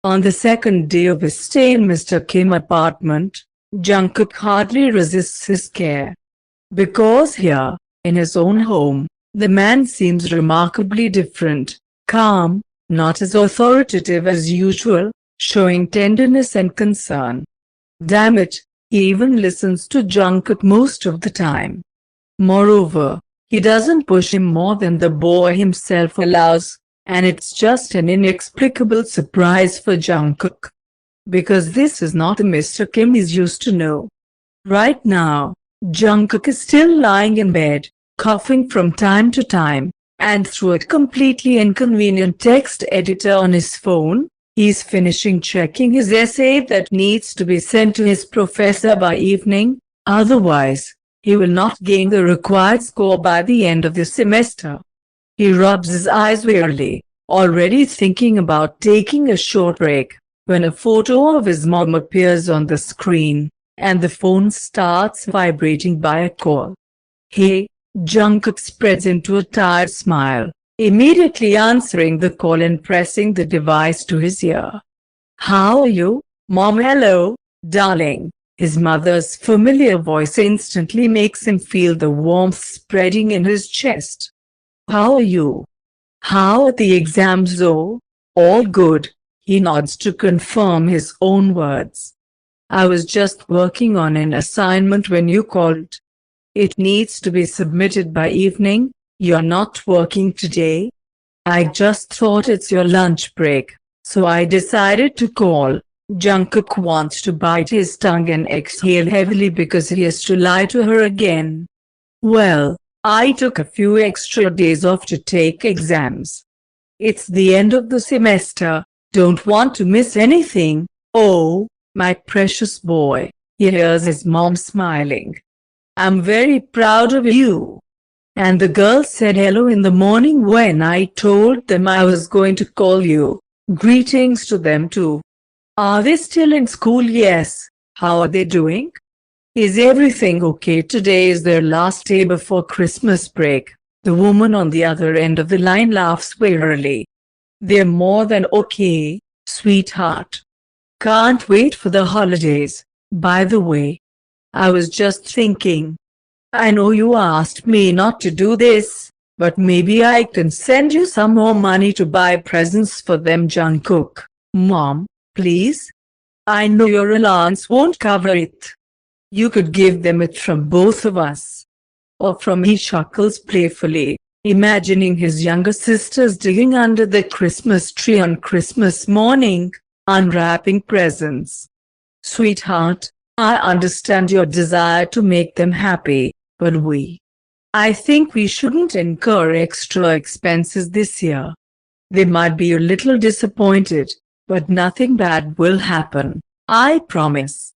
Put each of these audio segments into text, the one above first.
On the second day of his stay in Mr. Kim's apartment, Jungkook hardly resists his care. Because here, in his own home, the man seems remarkably different, calm, not as authoritative as usual, showing tenderness and concern. Damn it, he even listens to Jungkook most of the time. Moreover, he doesn't push him more than the boy himself allows, and it's just an inexplicable surprise for Jungkook. Because this is not the Mr. Kim he's used to know. Right now, Jungkook is still lying in bed, coughing from time to time, and through a completely inconvenient text editor on his phone, he's finishing checking his essay that needs to be sent to his professor by evening, otherwise, he will not gain the required score by the end of the semester. He rubs his eyes wearily, already thinking about taking a short break, when a photo of his mom appears on the screen, and the phone starts vibrating by a call. Hey, Jungkook spreads into a tired smile, immediately answering the call and pressing the device to his ear. How are you, Mom? Hello, darling. His mother's familiar voice instantly makes him feel the warmth spreading in his chest. How are you? How are the exams? Oh, all good, he nods to confirm his own words. I was just working on an assignment when you called. It needs to be submitted by evening. You're not working today? I just thought it's your lunch break, so I decided to call. Jungkook wants to bite his tongue and exhale heavily because he has to lie to her again. Well, I took a few extra days off to take exams. It's the end of the semester, don't want to miss anything. Oh, my precious boy, he hears his mom smiling. I'm very proud of you. And the girls said hello in the morning when I told them I was going to call you. Greetings to them too. Are they still in school? Yes. How are they doing? Is everything okay? Today is their last day before Christmas break. The woman on the other end of the line laughs wearily. They're more than okay, sweetheart. Can't wait for the holidays. By the way, I was just thinking. I know you asked me not to do this, but maybe I can send you some more money to buy presents for them. Jungkook. Mom, please? I know your allowance won't cover it. You could give them it from both of us. Or from he chuckles playfully, imagining his younger sisters digging under the Christmas tree on Christmas morning, unwrapping presents. Sweetheart, I understand your desire to make them happy, but I think we shouldn't incur extra expenses this year. They might be a little disappointed, but nothing bad will happen, I promise.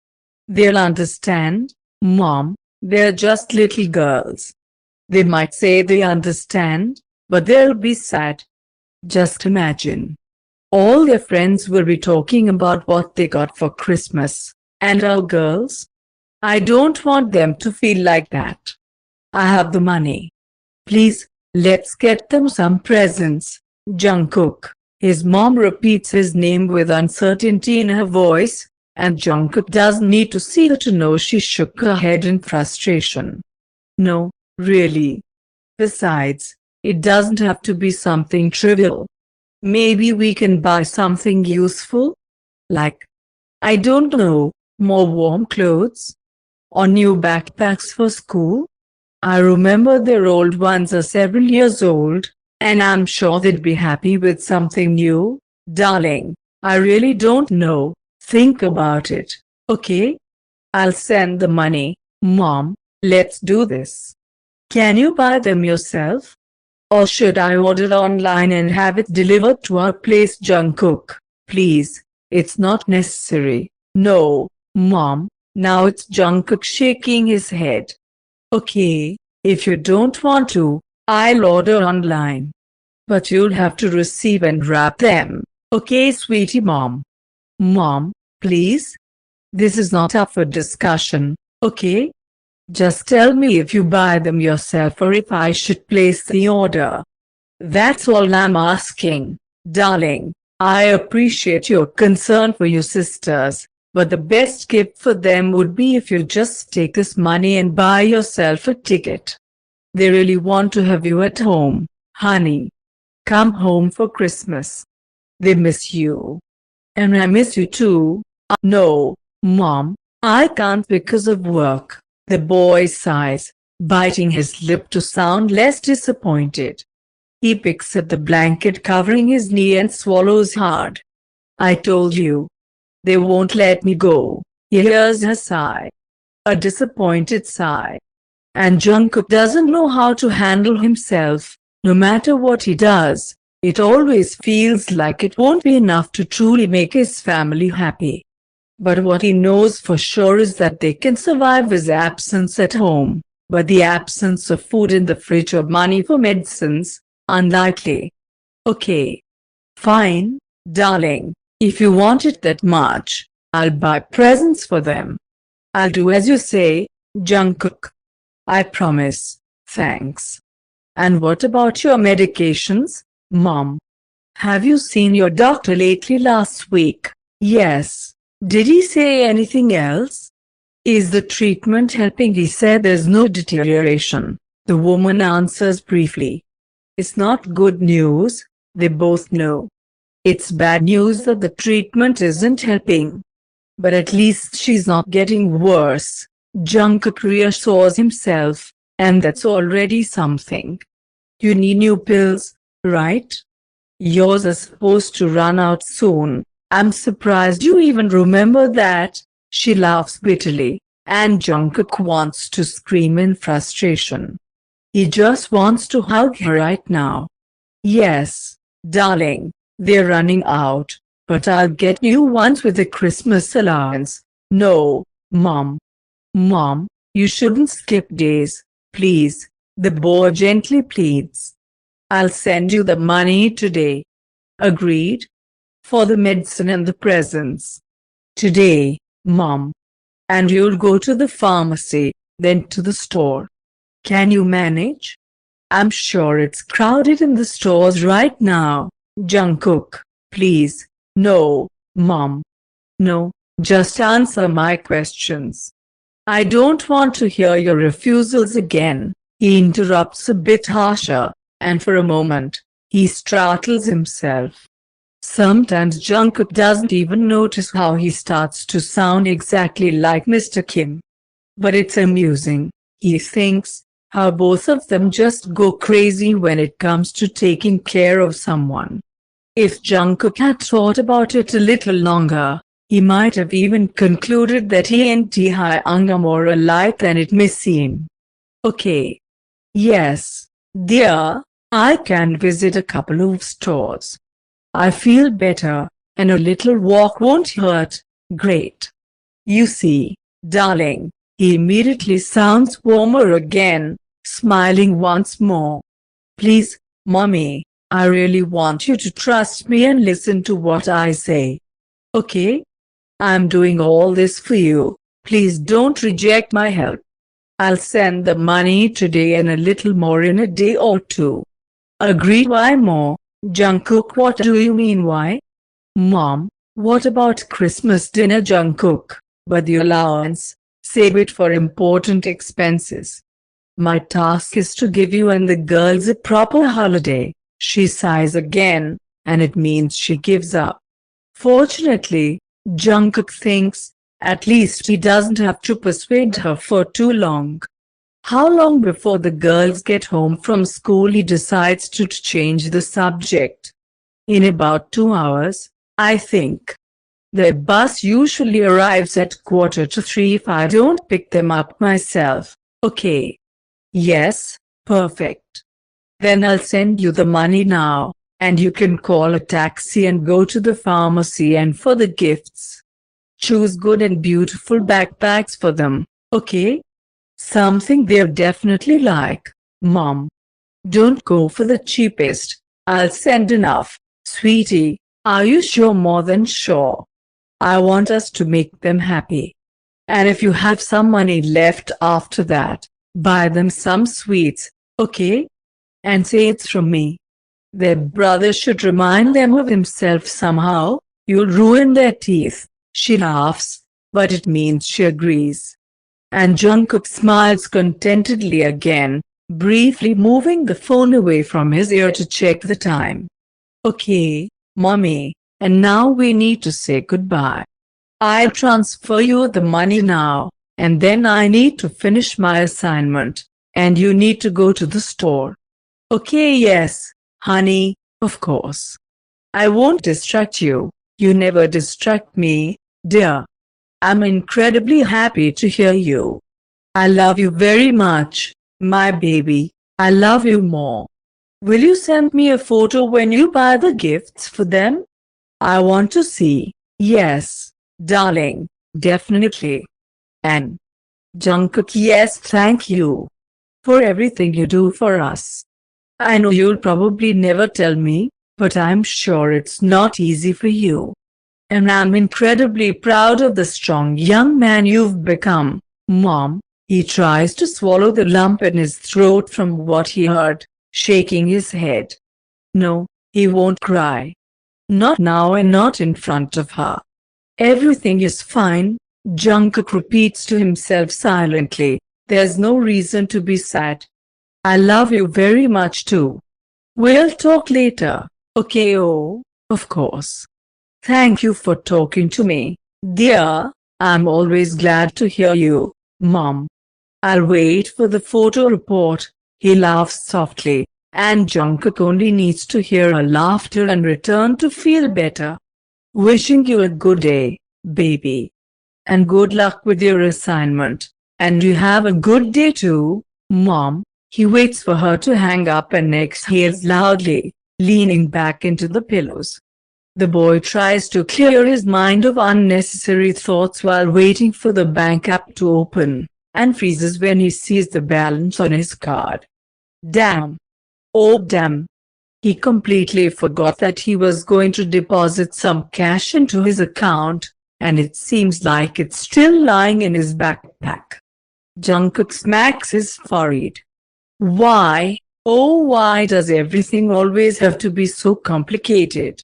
They'll understand, Mom, they're just little girls. They might say they understand, but they'll be sad. Just imagine. All their friends will be talking about what they got for Christmas, and our girls? I don't want them to feel like that. I have the money. Please, let's get them some presents. Jungkook. His mom repeats his name with uncertainty in her voice, and Jungkook doesn't need to see her to know she shook her head in frustration. No, really. Besides, it doesn't have to be something trivial. Maybe we can buy something useful? Like, I don't know, more warm clothes? Or new backpacks for school? I remember their old ones are several years old, and I'm sure they'd be happy with something new. Darling, I really don't know. Think about it, okay? I'll send the money. Mom, let's do this. Can you buy them yourself? Or should I order online and have it delivered to our place? Jungkook, please, it's not necessary. No, Mom. Now it's Jungkook shaking his head. Okay, if you don't want to, I'll order online. But you'll have to receive and wrap them. Okay, sweetie Mom. Mom, please? This is not up for discussion, okay? Just tell me if you buy them yourself or if I should place the order. That's all I'm asking, darling. I appreciate your concern for your sisters, but the best gift for them would be if you just take this money and buy yourself a ticket. They really want to have you at home, honey. Come home for Christmas. They miss you. And I miss you too. No, Mom, I can't because of work. The boy sighs, biting his lip to sound less disappointed. He picks at the blanket covering his knee and swallows hard. I told you. They won't let me go. He hears her sigh. A disappointed sigh. And Jungkook doesn't know how to handle himself. No matter what he does, it always feels like it won't be enough to truly make his family happy. But what he knows for sure is that they can survive his absence at home, but the absence of food in the fridge or money for medicines, unlikely. Okay. Fine, darling. If you want it that much, I'll buy presents for them. I'll do as you say, Jungkook. I promise. Thanks. And what about your medications, Mom? Have you seen your doctor lately? Last week? Yes. Did he say anything else? Is the treatment helping? He said there's no deterioration. The woman answers briefly. It's not good news, they both know. It's bad news that the treatment isn't helping. But at least she's not getting worse. Jungkook reassures himself, and that's already something. You need new pills, right? Yours are supposed to run out soon. I'm surprised you even remember that. She laughs bitterly, and Jungkook wants to scream in frustration. He just wants to hug her right now. Yes, darling, they're running out, but I'll get new ones with the Christmas allowance. No, Mom. Mom, you shouldn't skip days, please, the boy gently pleads. I'll send you the money today. Agreed? For the medicine and the presents. Today, Mom. And you'll go to the pharmacy, then to the store. Can you manage? I'm sure it's crowded in the stores right now. Jungkook, please. No, Mom. No, just answer my questions. I don't want to hear your refusals again. He interrupts a bit harsher, and for a moment, he startles himself. Sometimes Jungkook doesn't even notice how he starts to sound exactly like Mr. Kim. But it's amusing, he thinks, how both of them just go crazy when it comes to taking care of someone. If Jungkook had thought about it a little longer, he might have even concluded that he and Taehyung are more alike than it may seem. Okay. Yes, dear, I can visit a couple of stores. I feel better, and a little walk won't hurt. Great. You see, darling, he immediately sounds warmer again, smiling once more. Please, Mommy, I really want you to trust me and listen to what I say. Okay? I'm doing all this for you. Please don't reject my help. I'll send the money today and a little more in a day or two. Agreed. Why more? Jungkook, what do you mean why? Mom, what about Christmas dinner? Jungkook, but the allowance, save it for important expenses. My task is to give you and the girls a proper holiday. She sighs again, and it means she gives up. Fortunately, Jungkook thinks, at least he doesn't have to persuade her for too long. How long before the girls get home from school? He decides to change the subject. In about 2 hours, I think. Their bus usually arrives at 2:45 if I don't pick them up myself. Okay. Yes, perfect. Then I'll send you the money now, and you can call a taxi and go to the pharmacy. And for the gifts, choose good and beautiful backpacks for them, okay? Something they'll definitely like, Mom. Don't go for the cheapest. I'll send enough. Sweetie, are you sure? More than sure. I want us to make them happy. And if you have some money left after that, buy them some sweets, okay? And say it's from me. Their brother should remind them of himself somehow. You'll ruin their teeth. She laughs, but it means she agrees. And Jungkook smiles contentedly again, briefly moving the phone away from his ear to check the time. Okay, mommy, and now we need to say goodbye. I'll transfer you the money now, and then I need to finish my assignment, and you need to go to the store. Okay, yes, honey, of course. I won't distract you. You never distract me, dear. I'm incredibly happy to hear you. I love you very much, my baby. I love you more. Will you send me a photo when you buy the gifts for them? I want to see. Yes, darling, definitely. And Jungkook, yes, thank you for everything you do for us. I know you'll probably never tell me, but I'm sure it's not easy for you. And I'm incredibly proud of the strong young man you've become, Mom. He tries to swallow the lump in his throat from what he heard, shaking his head. No, he won't cry. Not now and not in front of her. Everything is fine, Jungkook repeats to himself silently. There's no reason to be sad. I love you very much too. We'll talk later, okay? Oh, of course. Thank you for talking to me, dear. I'm always glad to hear you, Mom. I'll wait for the photo report. He laughs softly, and Jungkook only needs to hear her laughter and return to feel better. Wishing you a good day, baby. And good luck with your assignment. And you have a good day too, Mom. He waits for her to hang up and exhales loudly, leaning back into the pillows. The boy tries to clear his mind of unnecessary thoughts while waiting for the bank app to open, and freezes when he sees the balance on his card. Damn. Oh damn. He completely forgot that he was going to deposit some cash into his account, and it seems like it's still lying in his backpack. Jungkook smacks his forehead. Why, oh why does everything always have to be so complicated?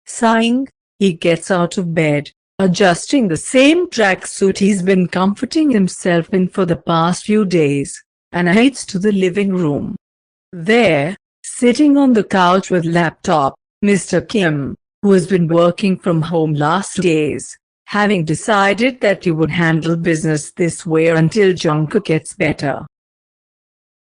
Sighing, he gets out of bed, adjusting the same tracksuit he's been comforting himself in for the past few days, and heads to the living room. There, sitting on the couch with laptop, Mr. Kim, who has been working from home last days, having decided that he would handle business this way until Jungkook gets better.